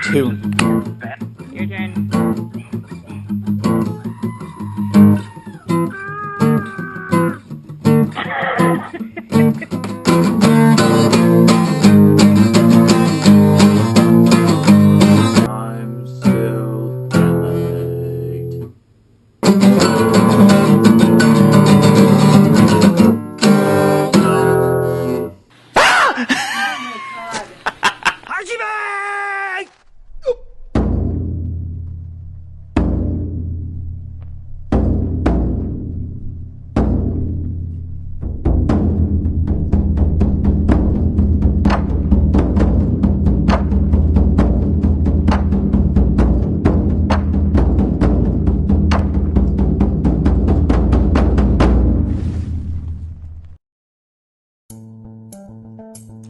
2. Your turn. I'm still tagged.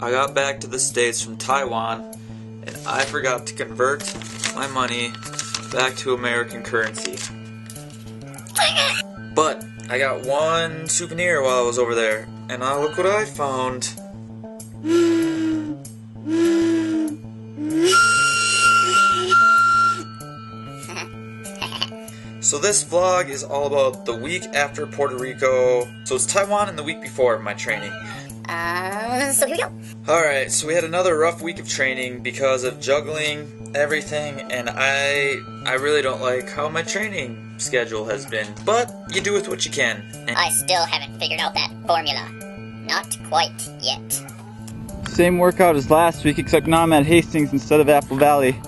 I got back to the States from Taiwan, and I forgot to convert my money back to American currency. But I got one souvenir while I was over there, and look what I found. So this vlog is all about the week after Puerto Rico. So it's Taiwan and the week before my training. So here we go. Alright, so we had another rough week of training because of juggling everything, and I really don't like how my training schedule has been. But you do with what you can. And I still haven't figured out that formula. Not quite yet. Same workout as last week, except now I'm at Hastings instead of Apple Valley.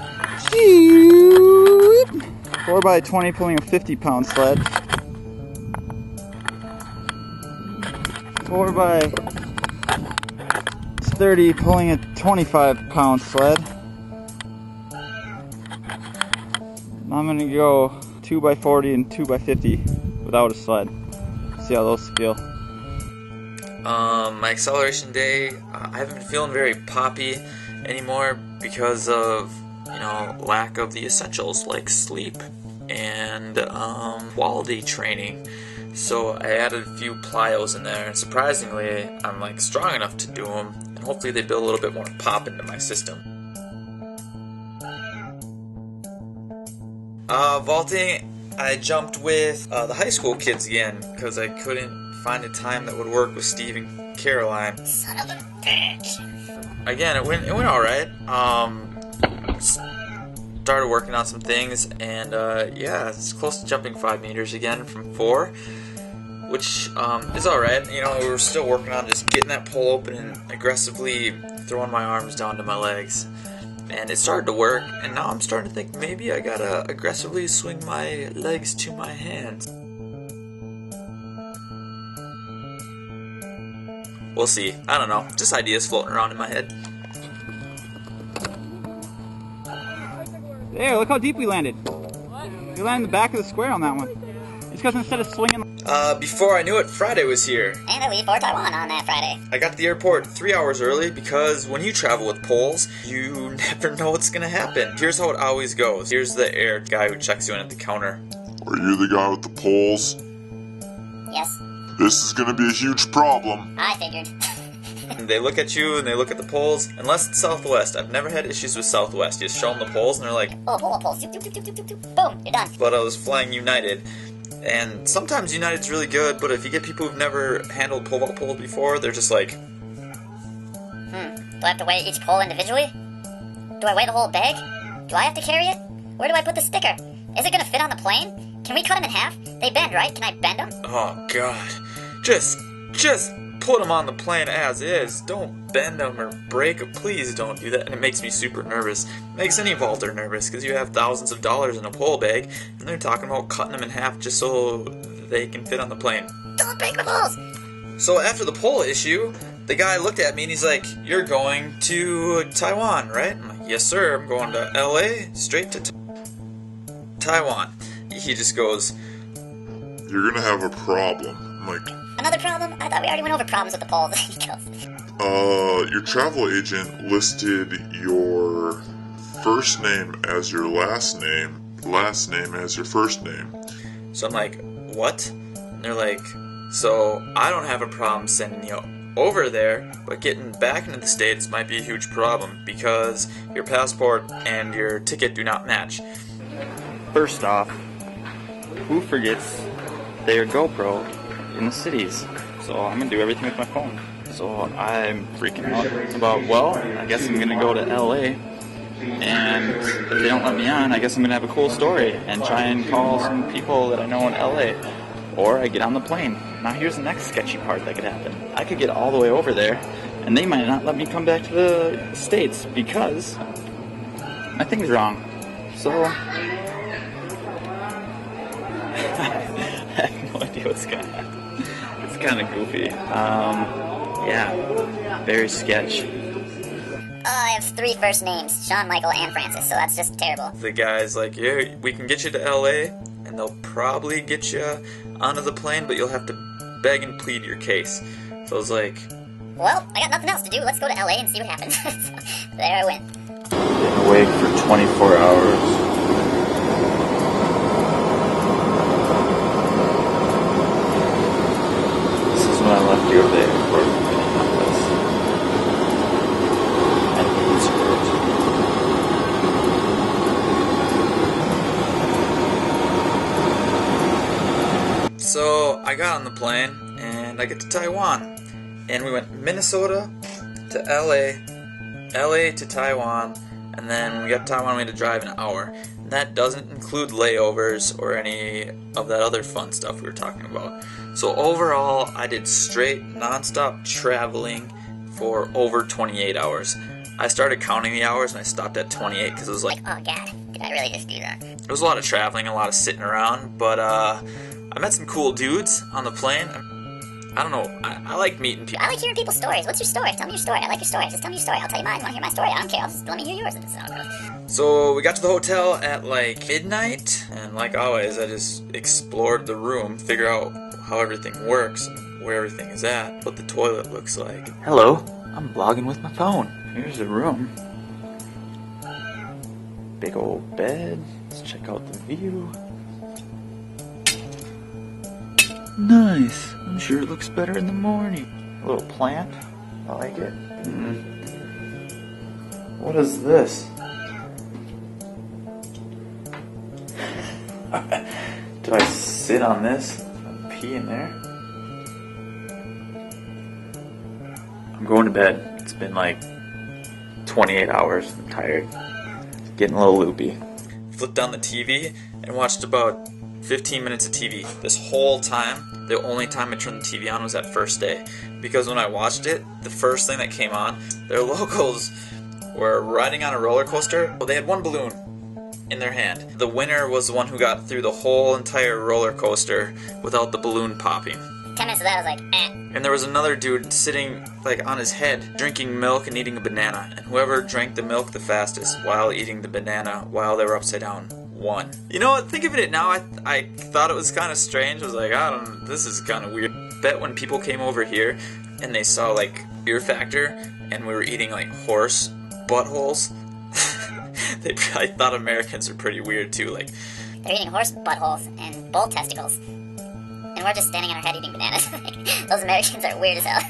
4x20 pulling a 50-pound sled. 4x30 pulling a 25-pound sled. Now I'm gonna go 2x40 and 2x50 without a sled. See how those feel. My acceleration day, I haven't been feeling very poppy anymore because of, lack of the essentials like sleep and quality training. So I added a few plyos in there, and surprisingly, I'm like strong enough to do them, and hopefully they build a little bit more pop into my system. Vaulting, I jumped with the high school kids again because I couldn't find a time that would work with Steve and Caroline. Son of a bitch. Again, it went all right. Started working on some things, and yeah, it's close to jumping 5 meters again from 4, which is all right. We were still working on just getting that pole open and aggressively throwing my arms down to my legs, and it started to work. And now I'm starting to think maybe I gotta aggressively swing my legs to my hands. We'll see. I don't know. Just ideas floating around in my head. There, look how deep we landed. What? We landed in the back of the square on that one. It's because instead of swinging... Before I knew it, Friday was here. And I leave for Taiwan on that Friday. I got to the airport 3 hours early because when you travel with poles, you never know what's gonna happen. Here's how it always goes. Here's the air guy who checks you in at the counter. Are you the guy with the poles? Yes. This is gonna be a huge problem. I figured. And they look at you and they look at the poles. Unless it's Southwest. I've never had issues with Southwest. You just show them the poles and they're like, oh, poles. Boom, you're done. But I was flying United. And sometimes United's really good, but if you get people who've never handled pole-vault poles before, they're just like... Do I have to weigh each pole individually? Do I weigh the whole bag? Do I have to carry it? Where do I put the sticker? Is it gonna fit on the plane? Can we cut them in half? They bend, right? Can I bend them? Oh, God. Just put them on the plane as is. Don't bend them or break them. Please don't do that. And it makes me super nervous. It makes any vaulter nervous because you have thousands of dollars in a pole bag and they're talking about cutting them in half just so they can fit on the plane. Don't break the poles! So after the pole issue, the guy looked at me and he's like, "You're going to Taiwan, right?" I'm like, "Yes, sir. I'm going to LA, straight to Taiwan." He just goes, "You're gonna have a problem." I'm like, another problem? I thought we already went over problems with the poles. He goes, your travel agent listed your first name as your last name as your first name. So I'm like, "What?" And they're like, "So I don't have a problem sending you over there, but getting back into the States might be a huge problem because your passport and your ticket do not match. First off, who forgets their GoPro in the cities? So I'm gonna do everything with my phone. So I'm freaking out about, well, I guess I'm gonna go to LA, and if they don't let me on, I guess I'm gonna have a cool story and try and call some people that I know in LA. Or I get on the plane. Now here's the next sketchy part that could happen. I could get all the way over there, and they might not let me come back to the States because my thing's wrong. So I have no idea what's gonna happen. It's kind of goofy. Yeah, very sketch. I have 3 first names, Shawn, Michael, and Francis, so that's just terrible. The guy's like, yeah, we can get you to LA, and they'll probably get you onto the plane, but you'll have to beg and plead your case. So I was like, Well, I got nothing else to do. Let's go to LA and see what happens. So, there I went. Been awake for 24 hours. This is when I left you over there for Minneapolis. And so I got on the plane, and I get to Taiwan. And we went Minnesota to LA, LA to Taiwan, and then when we got to Taiwan, we had to drive an hour. And that doesn't include layovers or any of that other fun stuff we were talking about. So overall, I did straight, non-stop traveling for over 28 hours. I started counting the hours, and I stopped at 28 because it was like, Oh God, did I really just do that? it was a lot of traveling, a lot of sitting around, but I met some cool dudes on the plane. I don't know, I like meeting people. I like hearing people's stories. What's your story? Tell me your story. I like your story. Just tell me your story. I'll tell you mine. You want to hear my story? I don't care. Let me hear yours. So we got to the hotel at like midnight, and like always, I just explored the room, figure out how everything works, and where everything is at, what the toilet looks like. hello, I'm vlogging with my phone. Here's the room. Big old bed. Let's check out the view. Nice. I'm sure it looks better in the morning. A little plant. I like it. What is this? Do I sit on this and pee in there? I'm going to bed. It's been like 28 hours. I'm tired. Getting a little loopy. Flipped on the TV and watched about 15 minutes of TV. This whole time, the only time I turned the TV on was that first day. Because when I watched it, the first thing that came on, their locals were riding on a roller coaster. Well, they had one balloon in their hand. The winner was the one who got through the whole entire roller coaster without the balloon popping. 10 minutes of that, I was like, And there was another dude sitting like on his head, drinking milk and eating a banana. And whoever drank the milk the fastest while eating the banana while they were upside down won. You know what? Think of it now. I thought it was kind of strange. I was like, I don't know, this is kind of weird. Bet when people came over here and they saw like Fear Factor and we were eating like horse buttholes, they probably thought Americans are pretty weird too. Like, they're eating horse buttholes and bull testicles. And we're just standing on our head eating bananas. Those Americans are weird as hell.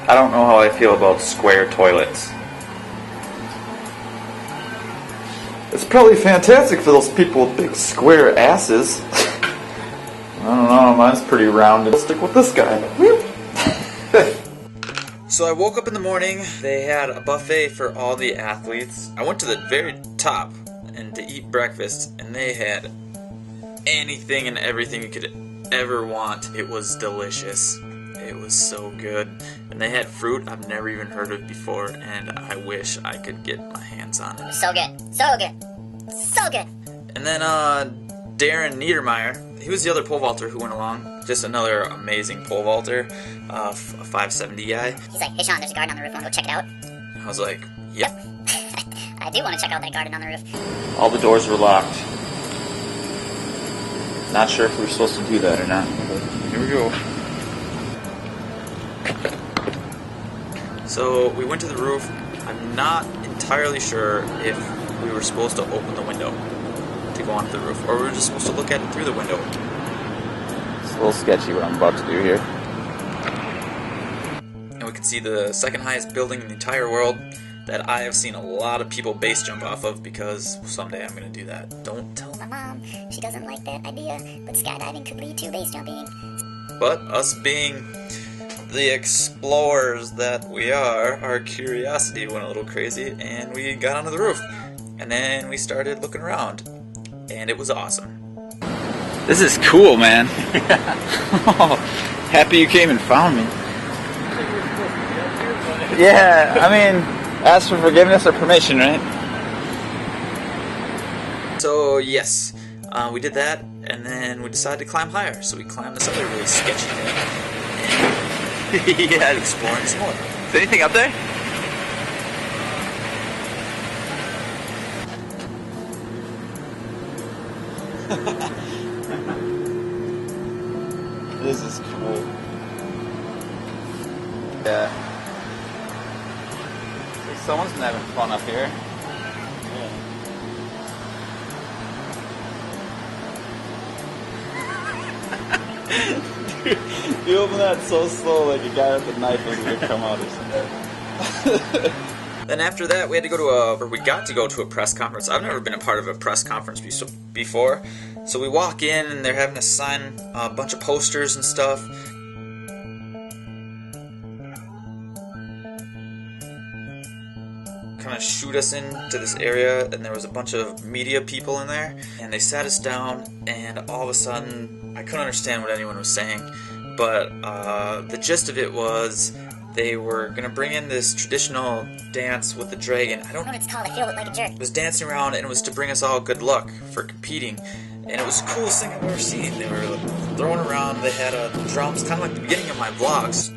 I don't know how I feel about square toilets. It's probably fantastic for those people with big square asses. I don't know, mine's pretty rounded. Stick with this guy. so I woke up in the morning. They had a buffet for all the athletes. I went to the very top and to eat breakfast, and they had anything and everything you could ever want. It was delicious. It was so good. And they had fruit I've never even heard of before, and I wish I could get my hands on it. So good. So good. So good. And then Darren Niedermeyer, he was the other pole vaulter who went along. Just another amazing pole vaulter, a 570 guy. He's like, hey Sean, there's a garden on the roof. Want to go check it out? I was like, yep. I do want to check out that garden on the roof. All the doors were locked. Not sure if we were supposed to do that or not. But here we go. So we went to the roof. I'm not entirely sure if we were supposed to open the window to go onto the roof, or we were just supposed to look at it through the window. It's a little sketchy what I'm about to do here. And we could see the second highest building in the entire world that I have seen a lot of people base jump off of, because someday I'm going to do that. Don't tell My mom, she doesn't like that idea, but skydiving could lead to base jumping. But us being the explorers that we are, our curiosity went a little crazy, and we got onto the roof. And then we started looking around, and it was awesome. This is cool, man. Happy you came and found me. Yeah, I mean, ask for forgiveness or permission, right? So yes, we did that, and then we decided to climb higher. So we climbed this other really sketchy thing, and Yeah. exploring some more. Is anything up there? This is cool. Yeah. Someone's been having fun up here. You open that so slow, like a guy with a knife is gonna come out or something. Then after that, we got to go to a press conference. I've never been a part of a press conference before. So we walk in, and they're having us sign a bunch of posters and stuff. Kind of shoot us into this area, and there was a bunch of media people in there, and they sat us down, and all of a sudden, I couldn't understand what anyone was saying, but the gist of it was they were going to bring in this traditional dance with the dragon. I don't know what it's called, I feel like a jerk. It was dancing around, and it was to bring us all good luck for competing. And it was the coolest thing I've ever seen. They were throwing around, they had drums, kind of like the beginning of my vlogs.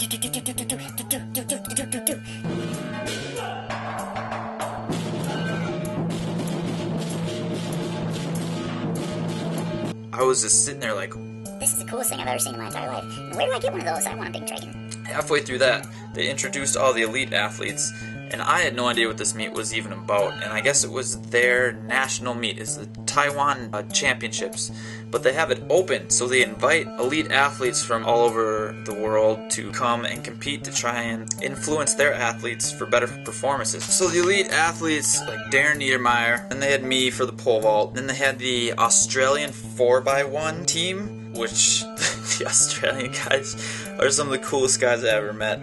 I was just sitting there like, This is the coolest thing I've ever seen in my entire life. And where do I get one of those? I want a big dragon. halfway through that, they introduced all the elite athletes, and I had no idea what this meet was even about, and I guess it was their national meet. It's the Taiwan Championships, but they have it open, so they invite elite athletes from all over the world to come and compete to try and influence their athletes for better performances. So the elite athletes, like Darren Niedermeyer, and they had me for the pole vault, then they had the Australian 4x1 team, which the Australian guys are some of the coolest guys I ever met.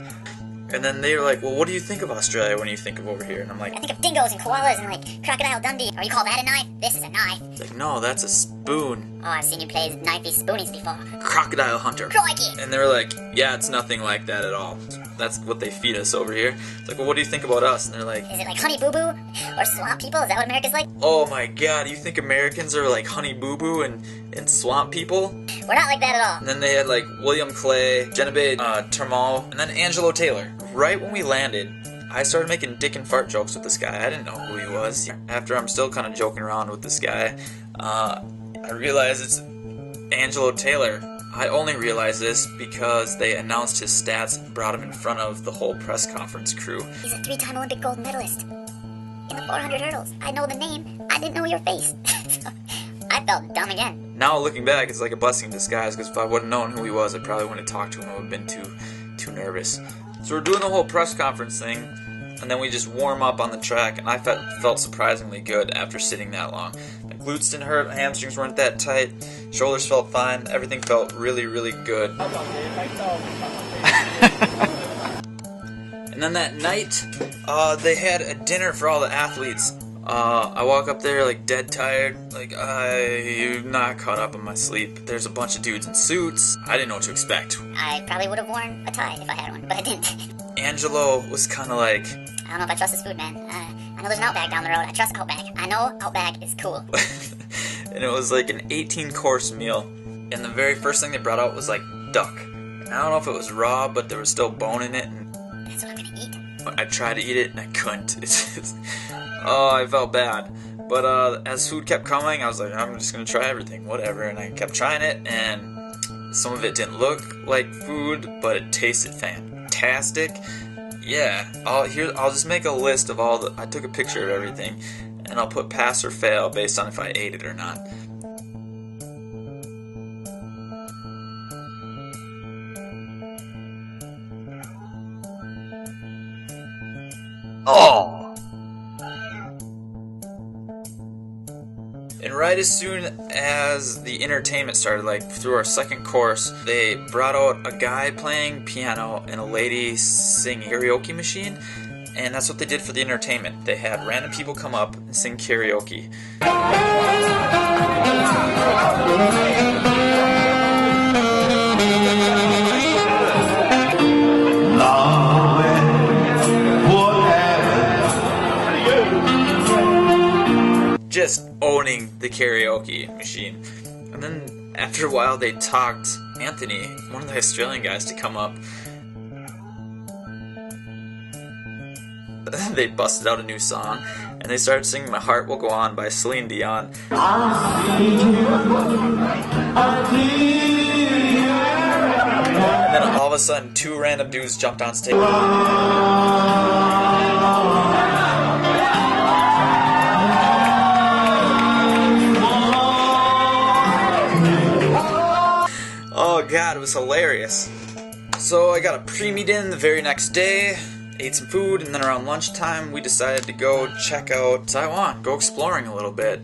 And then they were like, well, what do you think of Australia when you think of over here? And I'm like, I think of dingoes and koalas and like Crocodile Dundee. Or you call that a knife? This is a knife. like, no, that's a spoon. Oh, I've seen you play knifey spoonies before. Crocodile hunter. Crikey! And they were like, yeah, it's nothing like that at all. That's what they feed us over here. It's like, well, what do you think about us? And they're like, Is it like Honey Boo Boo? Or Swamp People? Is that what America's like? oh my god, you think Americans are like Honey Boo Boo and swamp people? We're not like that at all. And then they had like William Clay, Genevieve Termal, and then Angelo Taylor. Right when we landed, I started making dick and fart jokes with this guy. I didn't know who he was. After I'm still kind of joking around with this guy, I realized it's Angelo Taylor. I only realized this because they announced his stats and brought him in front of the whole press conference crew. He's a 3-time Olympic gold medalist. In the 400 hurdles. I know the name. I didn't know your face. So, I felt dumb again. Now looking back, it's like a blessing in disguise, because if I wouldn't known who he was, I probably wouldn't have talked to him. I would have been too nervous. So we're doing the whole press conference thing, and then we just warm up on the track, and I felt surprisingly good after sitting that long. My glutes didn't hurt, hamstrings weren't that tight, shoulders felt fine, everything felt really, really good. And then that night, they had a dinner for all the athletes. I walk up there like dead tired, like I'm not caught up in my sleep. There's a bunch of dudes in suits. I didn't know what to expect. I probably would have worn a tie if I had one, but I didn't. Angelo was kind of like, I don't know if I trust this food, man. I know there's an Outback down the road. I trust Outback. I know Outback is cool. and it was like an 18-course meal. And the very first thing they brought out was like duck. And I don't know if it was raw, but there was still bone in it. And That's what I'm gonna eat. I tried to eat it and I couldn't. Oh, I felt bad. But as food kept coming, I was like, I'm just gonna try everything, whatever. And I kept trying it, and some of it didn't look like food, but it tasted fantastic. Yeah, I'll just make a list of all the. I took a picture of everything, and I'll put pass or fail based on if I ate it or not. Oh! And right as soon as the entertainment started, like through our second course, they brought out a guy playing piano and a lady singing karaoke machine. And that's what they did for the entertainment. They had random people come up and sing karaoke. Just owning the karaoke machine. And then after a while they talked Anthony, one of the Australian guys, to come up. They busted out a new song and they started singing My Heart Will Go On by Celine Dion. And then all of a sudden 2 random dudes jumped on stage. Oh god, it was hilarious. So I got a pre-meet in the very next day, ate some food, and then around lunchtime we decided to go check out Taiwan, go exploring a little bit.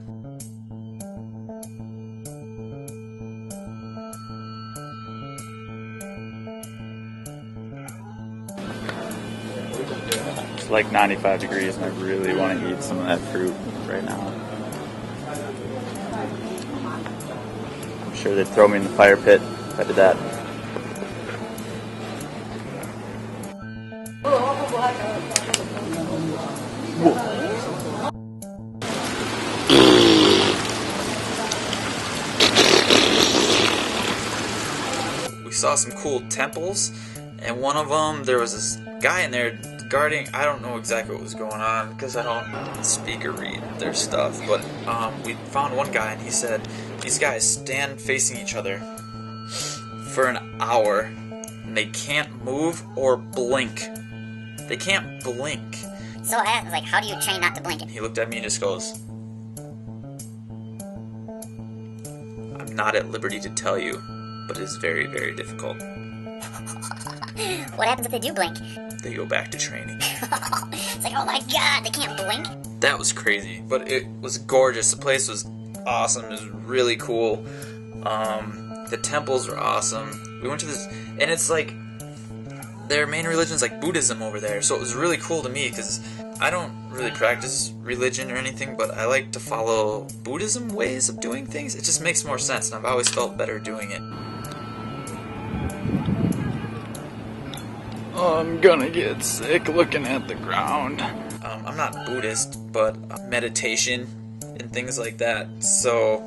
It's like 95 degrees and I really want to eat some of that fruit right now. I'm sure they'd throw me in the fire pit if I did that. We saw some cool temples, and one of them, there was this guy in there guarding. I don't know exactly what was going on because I don't speak or read their stuff, but we found one guy and he said these guys stand facing each other for an hour and they can't move or blink. They can't blink. So I asked, like, how do you train not to blink? He looked at me and just goes, I'm not at liberty to tell you, but it is very, very difficult. What happens if they do blink? They go back to training. It's like, oh my god, they can't blink? That was crazy, but it was gorgeous. The place was awesome. It was really cool. The temples were awesome. We went to this, and it's like their main religion is like Buddhism over there, so it was really cool to me because I don't really practice religion or anything, but I like to follow Buddhism ways of doing things. It just makes more sense, and I've always felt better doing it. I'm gonna get sick looking at the ground. I'm not Buddhist, but meditation and things like that, so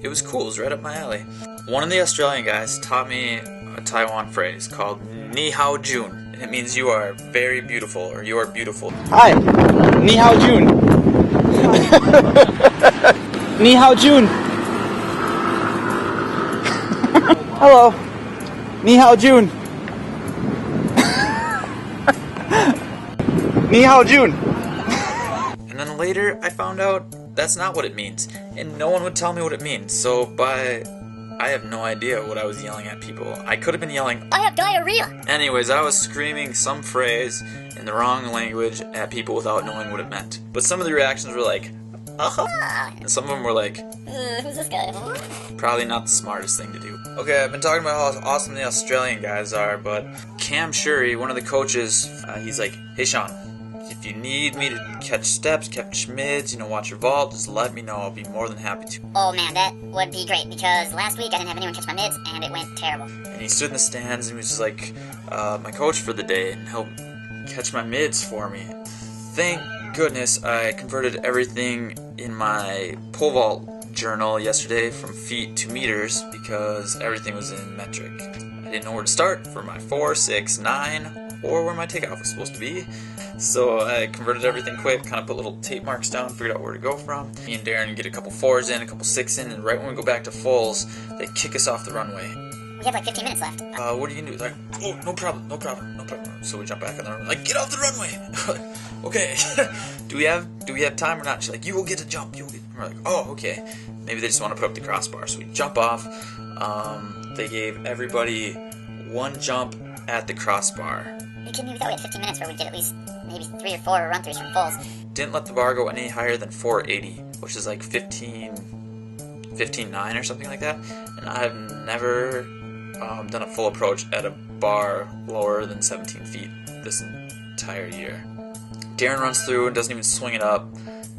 it was cool. It was right up my alley. One of the Australian guys taught me a Taiwan phrase called Ni Hao Jun, and it means you are very beautiful, or you are beautiful. Hi, Ni Hao Jun. Ni Hao Jun. Hello, Ni Hao Jun. Ni Hao Jun. And then later I found out that's not what it means, and no one would tell me what it means, so I have no idea what I was yelling at people. I could have been yelling, I have diarrhea! anyways, I was screaming some phrase in the wrong language at people without knowing what it meant. But some of the reactions were like, and some of them were like, Who's this guy? probably not the smartest thing to do. Okay, I've been talking about how awesome the Australian guys are, but Cam Shuri, one of the coaches, he's like, hey Shawn, if you need me to catch steps, catch mids, watch your vault, just let me know. I'll be more than happy to. Oh man, that would be great, because last week I didn't have anyone catch my mids, and it went terrible. And he stood in the stands and he was just like my coach for the day and helped catch my mids for me. Thank goodness I converted everything in my pole vault journal yesterday from feet to meters because everything was in metric. I didn't know where to start for my 4, 6, 9, or where my takeoff was supposed to be. So I converted everything quick, kind of put little tape marks down, figured out where to go from. Me and Darren get a couple 4s in, a couple 6s in, and right when we go back to fulls, they kick us off the runway. We have like 15 minutes left. What are you gonna do? Like, oh, no problem. So we jump back on the runway. Like, get off the runway! Okay. do we have time or not? She's like, you will get a jump. We're like, oh, okay. Maybe they just want to put up the crossbar. So we jump off. They gave everybody one jump at the crossbar. You kidding me? We thought we had 15 minutes where we'd get at least maybe 3 or 4 run-throughs from fulls. Didn't let the bar go any higher than 480, which is like 15.9 or something like that. And I've never done a full approach at a bar lower than 17 feet this entire year. Darren runs through and doesn't even swing it up.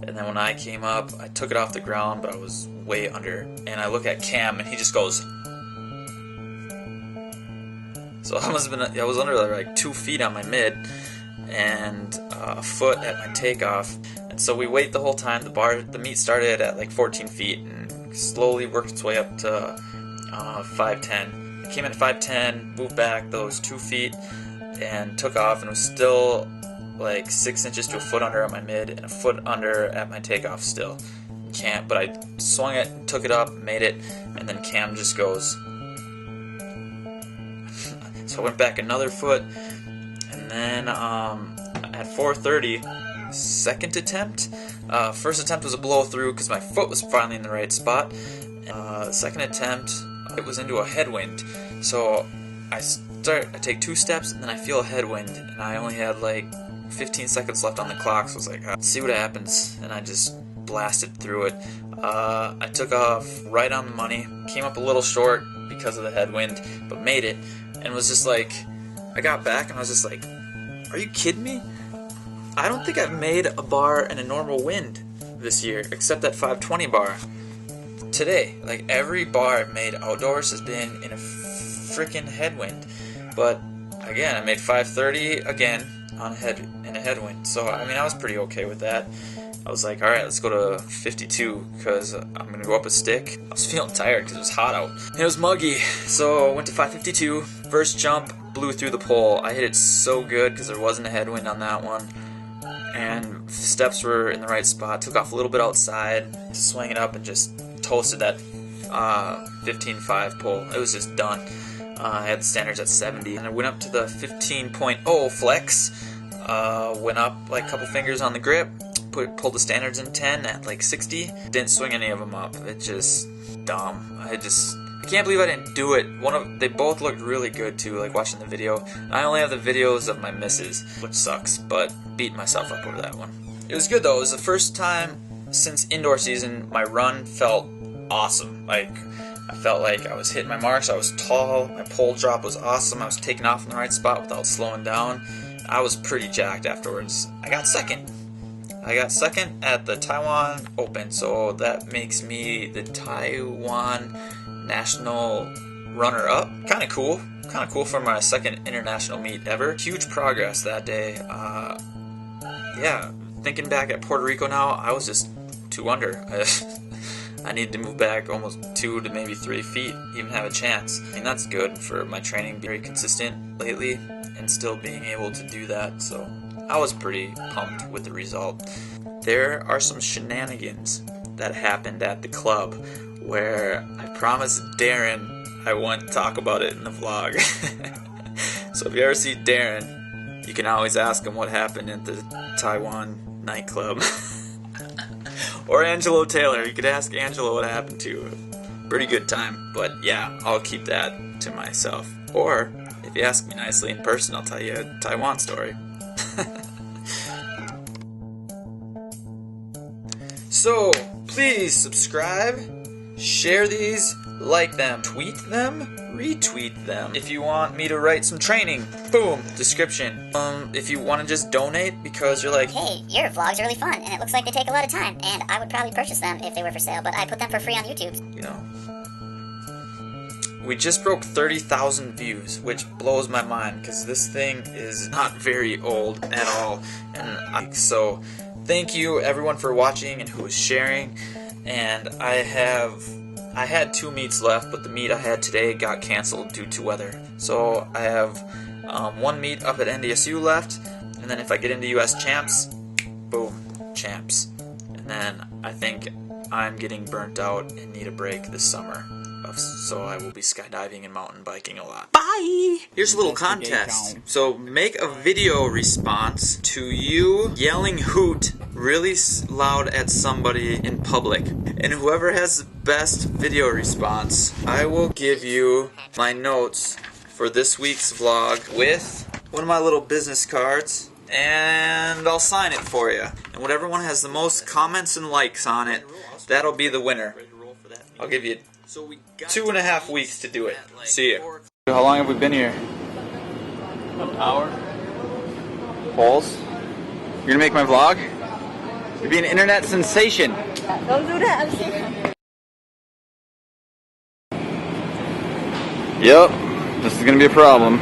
And then when I came up, I took it off the ground, but I was way under. And I look at Cam, and he just goes. So I was under like 2 feet on my mid, and a foot at my takeoff. And so we wait the whole time. The meet started at like 14 feet and slowly worked its way up to 5'10". I came in at 5'10", moved back those 2 feet, and took off, and was still like 6 inches to a foot under at my mid and a foot under at my takeoff still. But I swung it, took it up, made it, and then Cam just goes. So I went back another foot, and then at 430, second attempt. First attempt was a blow through because my foot was finally in the right spot. Second attempt, it was into a headwind. So I take 2 steps, and then I feel a headwind, and I only had like 15 seconds left on the clock, so I was like, let's see what happens, and I just blasted through it. I took off right on the money, came up a little short because of the headwind, but made it, and was just like, I got back, and I was just like, are you kidding me? I don't think I've made a bar in a normal wind this year, except that 520 bar today. Like, every bar I've made outdoors has been in a freaking headwind, but again, I made 530 again in a headwind, so I mean, I was pretty okay with that. I was like, alright, let's go to 52, because I'm going to go up a stick. I was feeling tired because it was hot out. And it was muggy, so I went to 552. First jump, blew through the pole. I hit it so good because there wasn't a headwind on that one. And steps were in the right spot. Took off a little bit outside to swing it up and just toasted that 15.5 pole. It was just done. I had the standards at 70. And I went up to the 15.0 flex. Went up like a couple fingers on the grip. Pulled the standards in 10 at like 60. Didn't swing any of them up. It's just dumb. I can't believe I didn't do it. They both looked really good too, like watching the video. I only have the videos of my misses, which sucks, but beat myself up over that one. It was good though. It was the first time since indoor season my run felt awesome. Like, I felt like I was hitting my marks. I was tall. My pole drop was awesome. I was taking off in the right spot without slowing down. I was pretty jacked afterwards. I got second at the Taiwan Open, so that makes me the Taiwan National runner-up. Kind of cool for my second international meet ever. Huge progress that day. Yeah, thinking back at Puerto Rico now, I was just 2 under. I needed to move back almost 2 to maybe 3 feet, even have a chance. I mean, that's good for my training, very consistent lately, and still being able to do that, so I was pretty pumped with the result. There are some shenanigans that happened at the club where I promised Darren I wouldn't talk about it in the vlog. So if you ever see Darren, you can always ask him what happened at the Taiwan nightclub. Or Angelo Taylor, you could ask Angelo what happened to. Pretty good time, but yeah, I'll keep that to myself. Or if you ask me nicely in person, I'll tell you a Taiwan story. So, please subscribe, share these, like them, tweet them, retweet them. If you want me to write some training, boom, description. If you want to just donate because you're like, hey, your vlogs are really fun, and it looks like they take a lot of time, and I would probably purchase them if they were for sale, but I put them for free on YouTube. You know, we just broke 30,000 views, which blows my mind because this thing is not very old at all. And so thank you everyone for watching and who is sharing. And I had 2 meets left, but the meet I had today got canceled due to weather. So I have 1 meet up at NDSU left, and then if I get into US Champs, boom, Champs. And then I think I'm getting burnt out and need a break this summer. So I will be skydiving and mountain biking a lot. Bye! Here's a little contest. So make a video response to you yelling Hoot really loud at somebody in public. And whoever has the best video response, I will give you my notes for this week's vlog with one of my little business cards and I'll sign it for you. And whatever one has the most comments and likes on it, that'll be the winner. I'll give you 2.5 weeks to do it. See ya. How long have we been here? An hour. Balls? You're gonna make my vlog? You'd be an internet sensation. Don't do that. I'm serious. Yep, this is gonna be a problem.